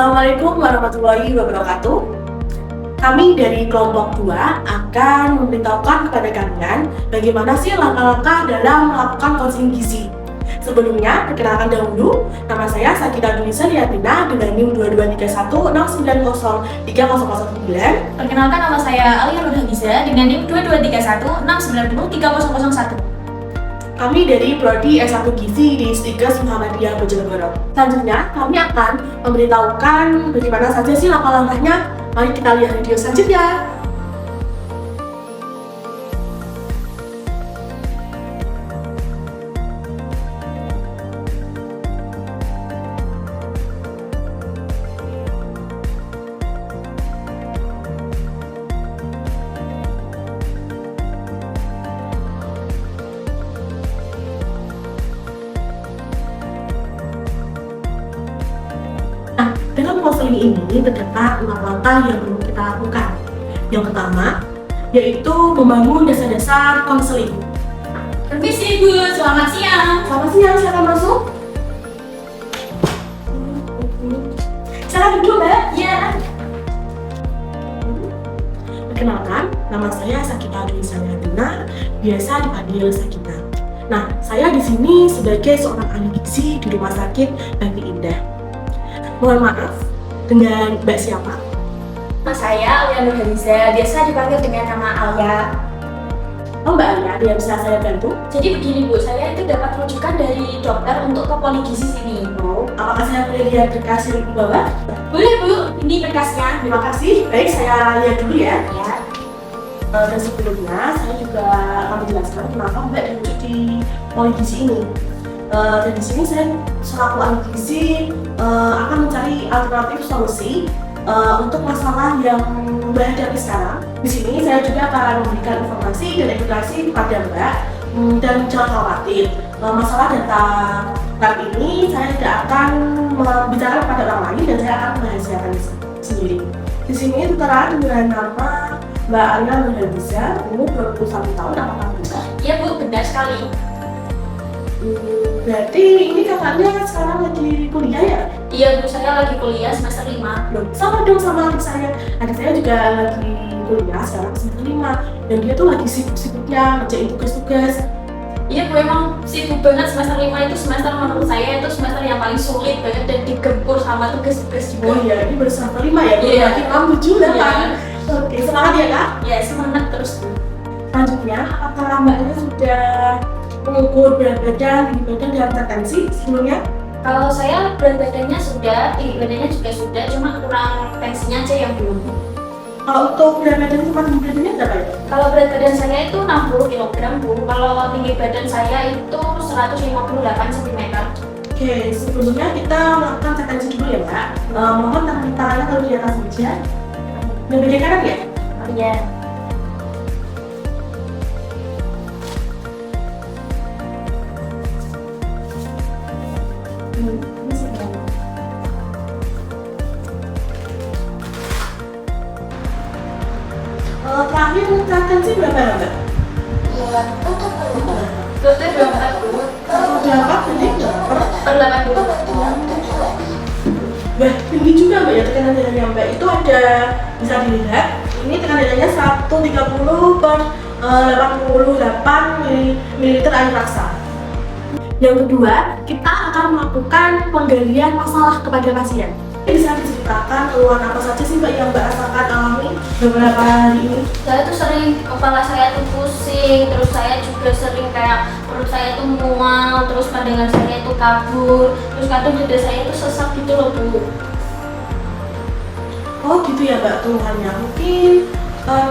Assalamualaikum warahmatullahi wabarakatuh. Kami dari kelompok 2 akan memberitahukan kepada kalian bagaimana sih langkah-langkah dalam melakukan konseling gizi. Sebelumnya, perkenalkan dahulu, nama saya Sakina Dunisa Liatina dengan NIM 223169030009. Perkenalkan, nama saya Alia Nurhaliza dengan NIM 223169030001. Kami dari Prodi S1 Gizi di Stikes Muhammadiyah Bojonegoro. Selanjutnya, kami akan memberitahukan bagaimana saja sih langkah-langkahnya. Mari kita lihat video selanjutnya. Dalam konseling ini terdapat 6 langkah yang perlu kita lakukan. Yang pertama, yaitu membangun dasar-dasar konseling. Permisi Bu, selamat siang. Selamat siang, silakan masuk. Silakan duduk, Mbak. Ya. Perkenalkan, nama saya Sakina Dunisa Liatina, biasa dipanggil Sakina. Nah, saya di sini sebagai seorang ahli gizi di Rumah Sakit Bagi Indah. Mohon maaf, dengan Mbak siapa? Nama saya Alia Nurhaliza, biasa dipanggil dengan nama Alia. Oh, Mbak Alia, dia bisa saya bantu? Jadi begini Bu, saya itu dapat rujukan dari dokter untuk ke poligizi sini. Oh, apakah saya boleh lihat berkas yang di bawah? Boleh Bu, ini berkasnya. Terima kasih. Baik, saya lihat dulu ya. Ya. Dan sebelumnya, saya juga akan menjelaskan kenapa Mbak dirujuk di poligizi ini. Dan di sini saya selaku ahli gizi akan mencari alternatif solusi untuk masalah yang Mbak hadapi sekarang. Di sini saya juga akan memberikan informasi dan edukasi kepada Mbak, dan jangan khawatir, masalah data lab ini saya tidak akan membicarakan kepada orang lain dan saya akan merahasiakan sendiri. Di sini tertera dengan nama Mbak Alia Nurhaliza, umur 21 tahun, apakah benar? Iya Bu, benar sekali. Berarti ini kakaknya sekarang lagi kuliah ya? Iya Bu, saya lagi kuliah semester 5. Loh, sama dong sama adik saya. Adik saya juga lagi kuliah sekarang semester 5. Dan dia tuh lagi sibuk-sibuknya ngerjain tugas-tugas. Iya Bu, emang sibuk banget semester 5 itu semester menurut saya itu semester yang paling sulit banget dan digempur sama tugas-tugas juga. Oh iya, ini baru semester 5 ya? Iya. Lagi 6, 7, 8. Oke, semangat ya Kak? Ya, semangat terus Bu. Selanjutnya, apakah mbaknya sudah mengukur berat badan, tinggi badan, dan tertensi sebelumnya? Kalau saya berat badannya sudah, tinggi badannya juga sudah, cuma kurang tensinya aja yang belum. Kalau untuk berat badan sama tinggi badannya berapa ya? Kalau berat badan saya itu 60 kg Bu, kalau tinggi badan saya itu 158 cm. Oke, sebelumnya kita melakukan tertensi dulu ya Mbak. Mohon tangannya kalau di atas meja. Dan bagian kanan ya? Oh iya. Ini sebenarnya. Terakhir tertensi berapa ya Mbak? Dokter 24 Bu. Udah apa? Jadi Per 8 Bu. Wah, tinggi juga Mbak ya tekanan darahnya Mbak. Itu ada, bisa dilihat, ini tekanan darahnya 130/88 ml air paksa. Yang kedua, kita akan melakukan penggalian masalah kepada pasien. Bisa diceritakan keluhan apa saja sih Mbak yang Mbak rasakan alami beberapa hari ini? Saya tuh sering kepala saya tuh pusing, terus saya juga sering kayak perut saya tuh mual, terus pandangan saya tuh kabur, terus kadang dada saya tuh sesak gitu loh Bu. Oh gitu ya Mbak keluhannya. Mungkin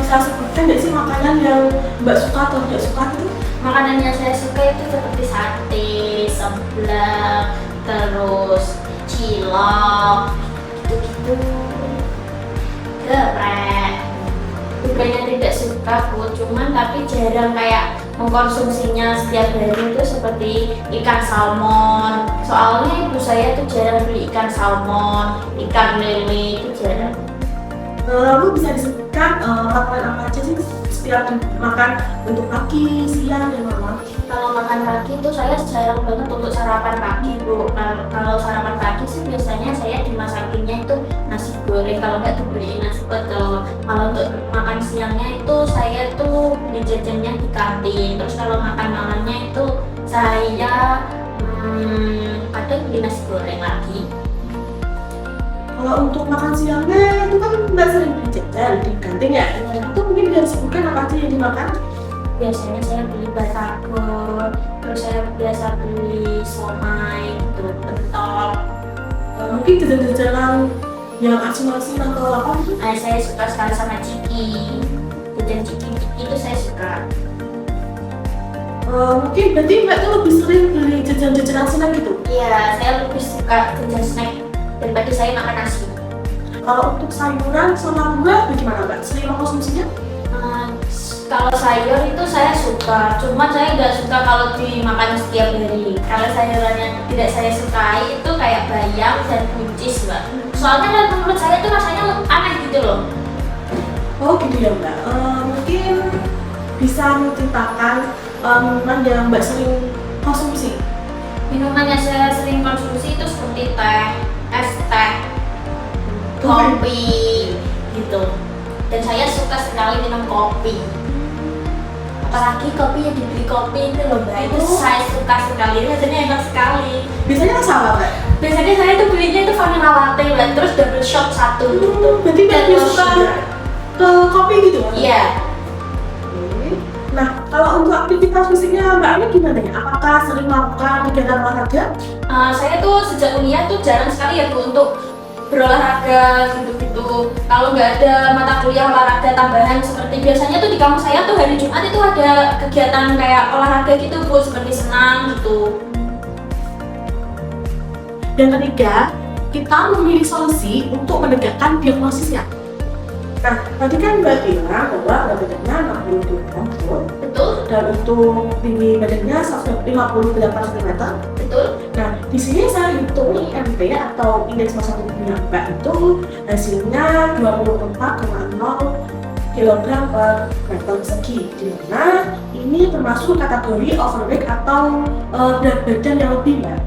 bisa sebutkan nggak sih makanan yang Mbak suka atau tidak suka itu? Makanan yang saya suka itu seperti sate, seblak, terus cilok, gitu-gitu, geprek. Bukannya tidak suka Bu, cuman tapi jarang kayak mengkonsumsinya setiap hari itu seperti ikan salmon. Soalnya ibu saya tuh jarang beli ikan salmon, ikan lele itu jarang. Lalu bisa disebutkan makanan apa aja sih siap dimakan untuk pagi, siang, dan malam? Kalau makan pagi itu saya jarang banget untuk sarapan pagi, Bu. Kalau sarapan pagi sih biasanya saya dimasakinnya itu nasi goreng, kalau nggak dibeliin nasi pecel. Kalau untuk makan siangnya itu saya tuh beli jajannya di kantin. Terus kalau makan malamnya itu saya kadang beli nasi goreng lagi. Kalau untuk makan siangnya itu kan nggak sering beli jajan di kantin ya. Itu mungkin bisa disebutkan apa aja yang dimakan? Biasanya saya beli batagor, terus saya biasa beli somai gitu, pentol. Mungkin jajan-jajanan yang asin-asin atau apa gitu. Saya suka sekali sama ciki, jajan ciki itu saya suka. Mungkin berarti Mbak tuh lebih sering beli jajan-jajanan snack gitu. Iya, saya lebih suka jajan snack daripada saya makan nasi. Kalau untuk sayuran sama buah bagaimana Mbak? Sering mengkonsumsinya? Kalau sayur itu saya suka, cuma saya nggak suka kalau dimakan setiap hari. Kalau sayuran yang tidak saya sukai itu kayak bayam dan buncis, Mbak. Soalnya menurut saya itu rasanya aneh gitu loh. Oh gitu ya Mbak. Mungkin bisa menceritakan minuman yang Mbak sering konsumsi. Minuman yang saya sering konsumsi itu seperti teh, es teh, kopi, gitu. Dan saya suka sekali minum kopi. Apalagi kopi yang dibeli kopi itu loh Mbak, itu saya suka sekali, rasanya enak sekali. Biasanya rasa apa Mbak? Biasanya saya tuh belinya itu vanilla latte Mbak, terus double shot satu gitu. Berarti Mbak lebih suka ke kopi gitu ya? Iya. Nah, kalau untuk aktivitas fisiknya Mbak Ani gimana ya? Apakah sering melakukan kegiatan olahraga? Saya tuh sejak kuliah tuh jarang sekali ya Bu untuk berolahraga gitu-gitu. Kalau nggak ada mata kuliah olahraga tambahan seperti biasanya tuh di kampus saya tuh hari Jumat itu ada kegiatan kayak olahraga gitu Bu, seperti senam gitu. Dan ketiga, kita memilih solusi untuk menegakkan diagnosisnya. Nah, tadi kan Mbak bilang bahwa berat badannya 60 kg, Betul? dan untuk tinggi badannya 158 cm. Betul? Nah, di sini saya hitung IMP atau indeks massa tubuhnya Mbak itu hasilnya 24,0 kg per meter persegi, di mana ini termasuk kategori overweight atau berat badan yang lebih Mbak.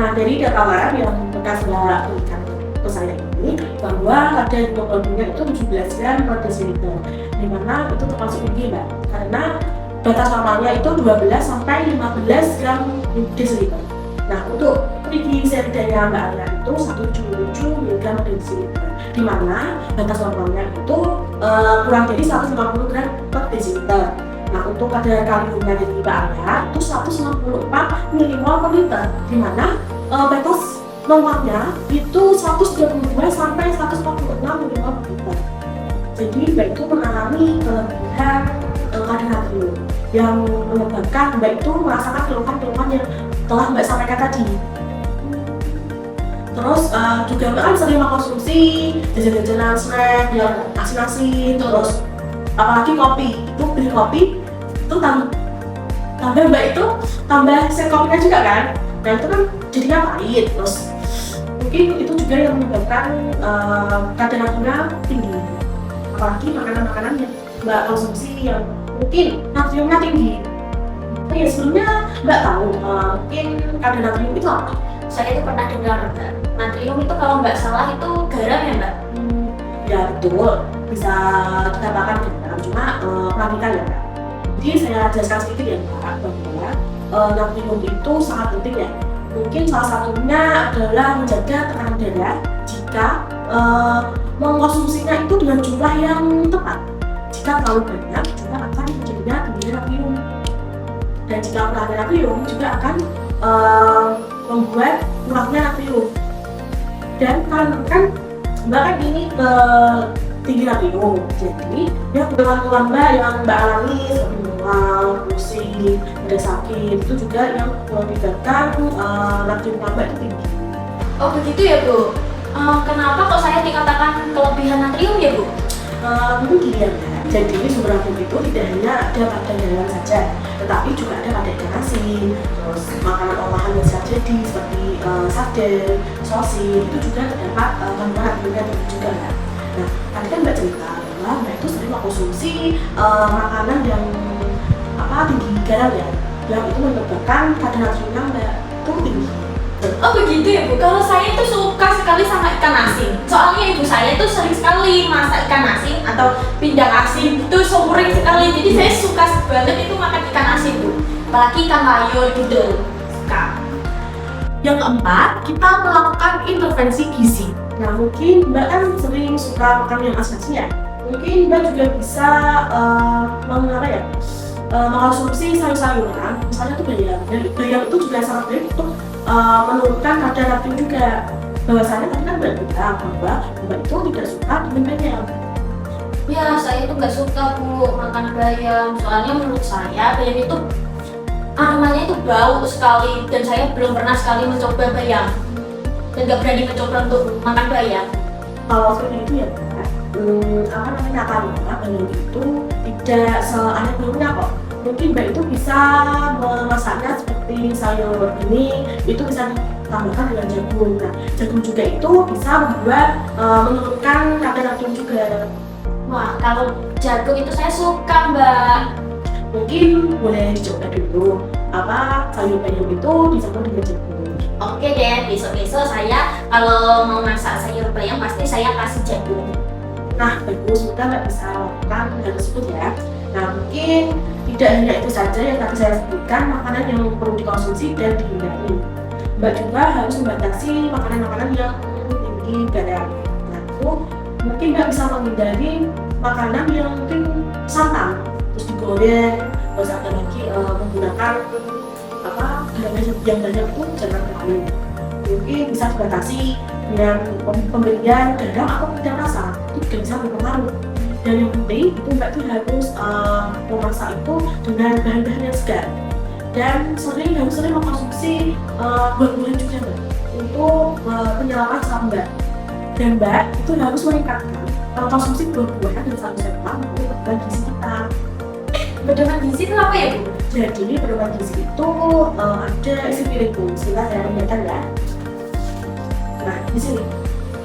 Nah, dari data lab yang bekas Mbak berikan ke saya ini bahwa kadar hemoglobinnya itu 17 gram per desiliter, di mana itu termasuk tinggi Mbak, karena batas normalnya itu 12 sampai 15 gram desiliter. Nah, untuk triglyceridanya Mbak Alia itu 177 mg per desiliter, di mana batas normalnya itu kurang dari 150 gram per desiliter. Nah, untuk kadar kaliumnya dari Mbak Alia itu 164 mmol per liter, di mana batas normalnya itu 132 sampai 146 mmol per liter. Jadi Mbak itu mengalami kelebihan kadar natrium yang menyebabkan Mbak itu merasakan keluhan-keluhan yang telah Mbak sampaikan tadi. Terus juga Mbak kan sering mengkonsumsi jajan-jajanan snack yang asin-asin, terus apalagi kopi. Itu beli kopi itu tambah Mbak itu tambah set kopinya juga kan. Nah itu kan jadinya pahit, terus mungkin itu juga yang menyebabkan kadar natriumnya tinggi. Apalagi makanan-makanan yang Mbak konsumsi yang mungkin natriumnya tinggi. Nah, ya sebelumnya Mbak tahu mungkin kadar natrium itu apa? Saya itu pernah dengar Mbak, natrium itu kalau nggak salah itu garam ya Mbak? Ya betul, bisa dikatakan garam, cuma pelangikan ya Mbak. Jadi saya jelaskan sedikit ya Mbak, bahwa natrium itu sangat penting ya. Mungkin salah satunya adalah menjaga tekanan darah jika mengkonsumsinya itu dengan jumlah yang tepat. Jika terlalu banyak juga akan terjadinya tinggi natrium, dan jika kurang natrium juga akan membuat kurangnya natrium. Dan kan Mbak kan ini tinggi natrium, jadi ya keluhan-keluhan Mbak yang Mbak alami seperti mual, pusing, ada sakit, itu juga yang menyebabkan natrium Mbak itu tinggi. Oh begitu ya Bu? Kenapa kok saya dikatakan kelebihan natrium ya Bu? Mungkin gini ya Mbak, jadi sumber natrium itu tidak hanya ada pada garam saja, tetapi juga ada pada ikan asin, terus makanan olahan yang siap jadi seperti sarden, sosis, itu juga terdapat kandungan natriumnya juga ya. Nah, tadi kan Mbak cerita bahwa adalah Mbak itu sering mengkonsumsi makanan yang tinggi garam ya, yang itu menyebabkan kadar natriumnya Mbak itu tinggi. Oh begitu ya Bu, kalau saya tuh suka sekali sama ikan asin. Soalnya ibu saya tuh sering sekali masak ikan asin atau pindang asin, itu sering sekali. Jadi saya suka banget itu makan ikan asin Bu. Apalagi ikan layur gitu, suka. Yang keempat, kita melakukan intervensi gizi. Nah mungkin Mbak kan sering suka makan yang asin ya. Mungkin Mbak juga bisa mengkonsumsi sayur-sayuran, misalnya tuh bayam. Dan bayam itu juga sangat baik untuk menurunkan kadar natrium juga. Bahwasannya tadi kan Mbak bilang bahwa Mbak itu tidak suka dengan bayam. Ya saya tuh nggak suka Bu makan bayam. Soalnya menurut saya bayam itu aromanya itu bau sekali dan saya belum pernah sekali mencoba bayam dan nggak berani mencoba untuk makan bayam. Kalau seperti itu ya nyatanya bayam itu tidak seaneh dulunya kok. Mungkin Mbak itu bisa memasaknya seperti sayur bening, itu bisa ditambahkan dengan jagung. Nah, jagung juga itu bisa membuat menurunkan kadar natrium juga. Wah, kalau jagung itu saya suka Mbak. Mungkin boleh dicoba dulu sayur bayam itu dicampur dengan jagung. Oke deh, besok-besok saya kalau mau masak sayur bayam pasti saya kasih jagung. Nah, bagus, kita Mbak bisa lakukan hal tersebut ya. Nah, mungkin tidak hanya itu saja yang tadi saya sebutkan, makanan yang perlu dikonsumsi dan dihindari. Mbak juga harus membatasi makanan-makanan yang tinggi garam. Nah, itu mungkin Mbak bisa menghindari makanan yang mungkin santan, terus digoreng, terus ada lagi menggunakan yang banyak pun jangan terlalu. Mungkin bisa dibatasi dengan pemberian garam atau tidak rasa, itu juga bisa berpengaruh. Dan yang penting itu Mbak tuh harus memasak itu dengan bahan-bahan yang segar dan harus sering mengkonsumsi buah-buahan juga Mbak untuk penyelamat saraf Mbak. Dan Mbak itu harus meningkatkan konsumsi buah-buahan dan sayur-sayuran untuk pedoman gizi kita. Pedoman gizi itu apa ya Bu? Jadi pedoman gizi itu ada isi piringku. Sila saya membacakan ya. Nah di sini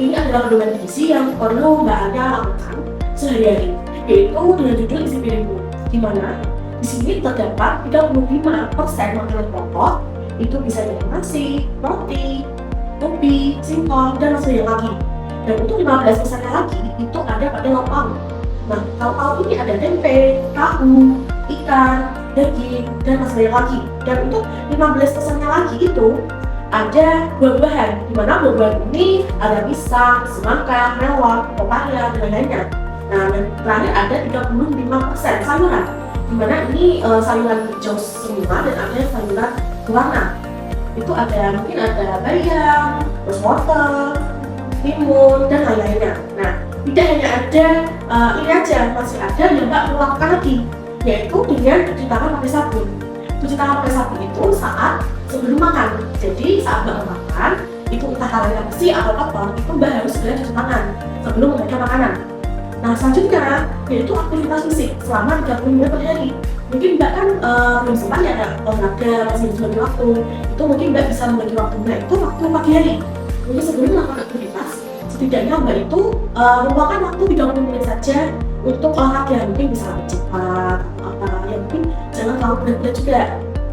ini adalah pedoman gizi yang perlu Mbak Anya lakukan sehari-hari, yaitu dengan judul isi piringku, di mana di sini terdapat 35% makanan pokok, itu bisa dari nasi, roti, ubi, singkong, dan masih yang lagi. Dan untuk 15%-nya lagi itu ada pada lauk pauk. Nah, lauk pauk ini ada tempe, tahu, ikan, daging, dan masih yang lagi. Dan untuk 15%-nya lagi itu ada buah-buahan, di mana buah-buahan ini ada pisang, semangka, melon, pepaya, dan lain-lainnya. Nah, dan terakhir ada 35% sayuran, di mana ini sayuran hijau semua dan ada sayuran berwarna. Itu mungkin ada bayam, terus wortel, timun, dan lain-lainnya. Nah, tidak hanya ada ini aja, masih ada yang Mbak perlu lakukan lagi, yaitu dengan cuci tangan pakai sabun. Cuci tangan pakai sabun itu saat sebelum makan. Jadi saat Mbak makan, itu entah kalorinya besi atau apa, itu Mbak harus segera cuci tangan sebelum memegang makanan. Nah selanjutnya yaitu aktivitas fisik selama 30 menit per hari. Mungkin Mbak kan belum sempat ya ada olahraga, masih membagi waktu. Itu mungkin Mbak bisa membagi waktu Mbak itu waktu pagi hari. Mungkin sebelum melakukan aktivitas, setidaknya Mbak itu meluangkan waktu 30 menit saja untuk olahraga. Mungkin bisa lebih cepat atau ya mungkin jangan terlalu berat-berat juga.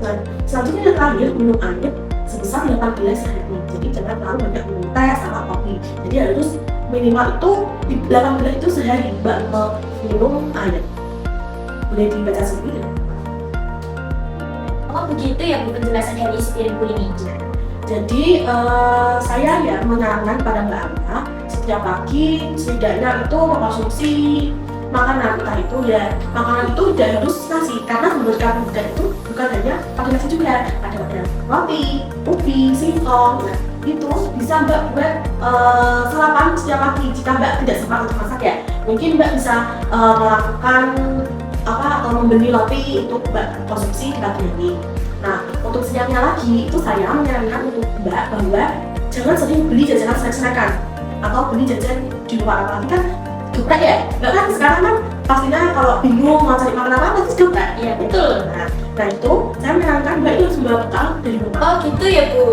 Nah selanjutnya yang terakhir, minum air sebesar 8 gelas sehari. Jadi jangan terlalu banyak minum teh sama kopi. Jadi harus minimal itu di 8 gelas itu sehari Mbak minum air. Boleh dibaca sendiri. Oh begitu ya Bu penjelasan dari isi piringku ini. Jadi saya ya menyarankan pada Mbak Anya setiap pagi setidaknya itu mengkonsumsi makanan, entah itu ya makanan itu tidak harus nasi, karena menurut karbohidrat itu bukan hanya pakai nasi juga, ada roti, ubi, singkong. Nah itu bisa Mbak buat sarapan setiap pagi jika Mbak tidak sempat untuk masak ya. Mungkin Mbak bisa melakukan atau membeli roti untuk Mbak konsumsi di pagi hari. Nah untuk siangnya lagi itu saya menyarankan untuk Mbak bahwa jangan sering beli jajanan snack-snackan atau beli jajan di luar, apalagi kan geprek ya. Mbak kan sekarang kan pastinya kalau bingung mau cari makanan apa pasti geprek. Iya betul. Nah itu saya menyarankan Mbak itu harus membawa bekal dari rumah. Oh gitu ya Bu.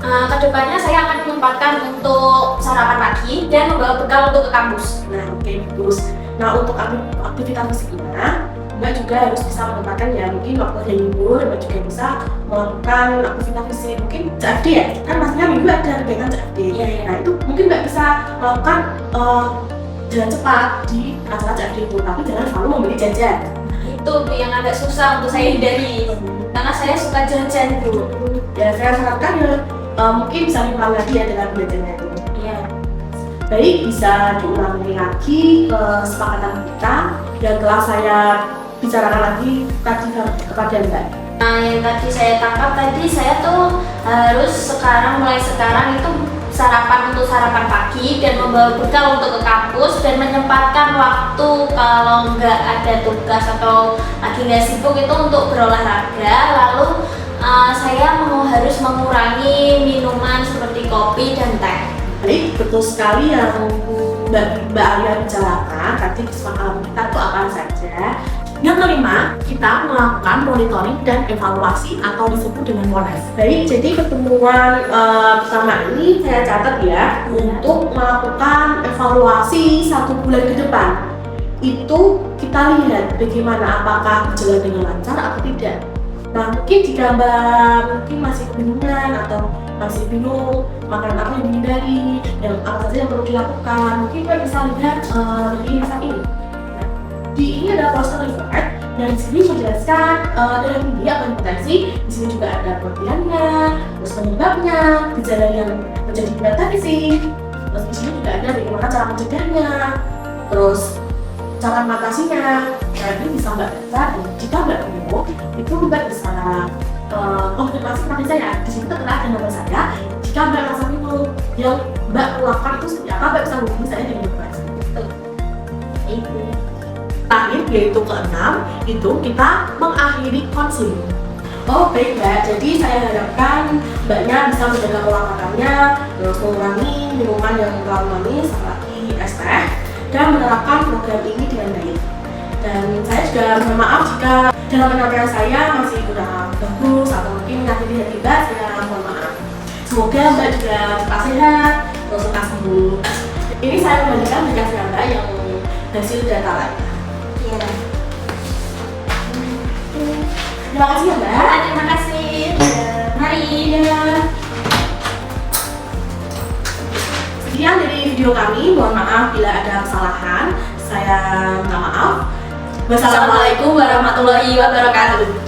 Kedepannya saya akan menyempatkan untuk sarapan pagi dan membawa bekal untuk ke kampus. Nah oke, bagus. Nah untuk aktivitas fisiknya, Mbak juga harus bisa menempatkan ya, mungkin waktu hari libur Mbak juga bisa melakukan aktivitas fisik, mungkin CFD ya, kan maksudnya minggu ada kegiatan CFD. Nah itu mungkin Mbak bisa melakukan jalan cepat di acara CFD itu, tapi jangan selalu membeli jajan. Itu yang agak susah untuk saya hindari karena saya suka jajan Bu. Ya saya sarankan ya mungkin bisa diulang lagi ya dengan belajarnya itu. Iya. Baik, bisa diulangi lagi kesepakatan kita dan telah saya bicarakan lagi tadi kepada Mbak. Nah yang tadi saya tangkap tadi, saya tuh harus mulai sekarang itu sarapan pagi dan membawa bekal untuk ke kampus dan menyempatkan waktu kalau nggak ada tugas atau lagi nggak sibuk itu untuk berolahraga. Lalu saya harus mengurangi minuman seperti kopi dan teh. Baik, betul sekali yang Mbak Alia bicarakan tadi kesepakatan kita itu apa saja. Yang kelima, kita melakukan monitoring dan evaluasi atau disebut dengan MONES. Baik, jadi pertemuan pertama ini saya catat ya, untuk melakukan evaluasi 1 bulan ke depan. Itu kita lihat bagaimana, apakah berjalan dengan lancar atau tidak. Nah mungkin jika Mbak masih kebingungan atau masih bingung makanan apa yang dihindari dan apa saja yang perlu dilakukan, mungkin Mbak bisa lihat di saat ini. Di ini ada poster report dan di sini menjelaskan darah tinggi apa hipertensi. Di sini juga ada kelebihannya, terus penyebabnya, gejala yang menjadi hipertensi. Terus di sini juga ada bagaimana cara mencegahnya, terus cara mengatasinya. Nah ini bisa Mbak baca dan jika Mbak bingung, itu Mbak bisa konfirmasi kepada saya. Di sini tertera ada nomor saya. Jika Mbak merasa bingung yang Mbak lakukan itu seperti apa, Mbak bisa hubungi saya di nomor saya. Itu. Terakhir yaitu keenam, itu kita mengakhiri konseling. Oh baik Mbak, jadi saya harapkan Mbaknya bisa menjaga pola makannya, terus mengurangi minuman yang terlalu manis seperti es teh, dan menerapkan program ini dengan baik. Dan saya juga mohon maaf jika dalam penyampaian saya masih kurang bagus atau mungkin menyakiti hati Mbak, saya mohon maaf. Semoga Mbak juga cepat sehat, terus cepat sembuh. Ini saya kembalikan berkasnya Mbak yang hasil data lain. Terima kasih ya Mbak. Terima kasih. Mari. Sekian dari video kami. Mohon maaf bila ada kesalahan. Saya minta maaf. Wassalamualaikum warahmatullahi wabarakatuh.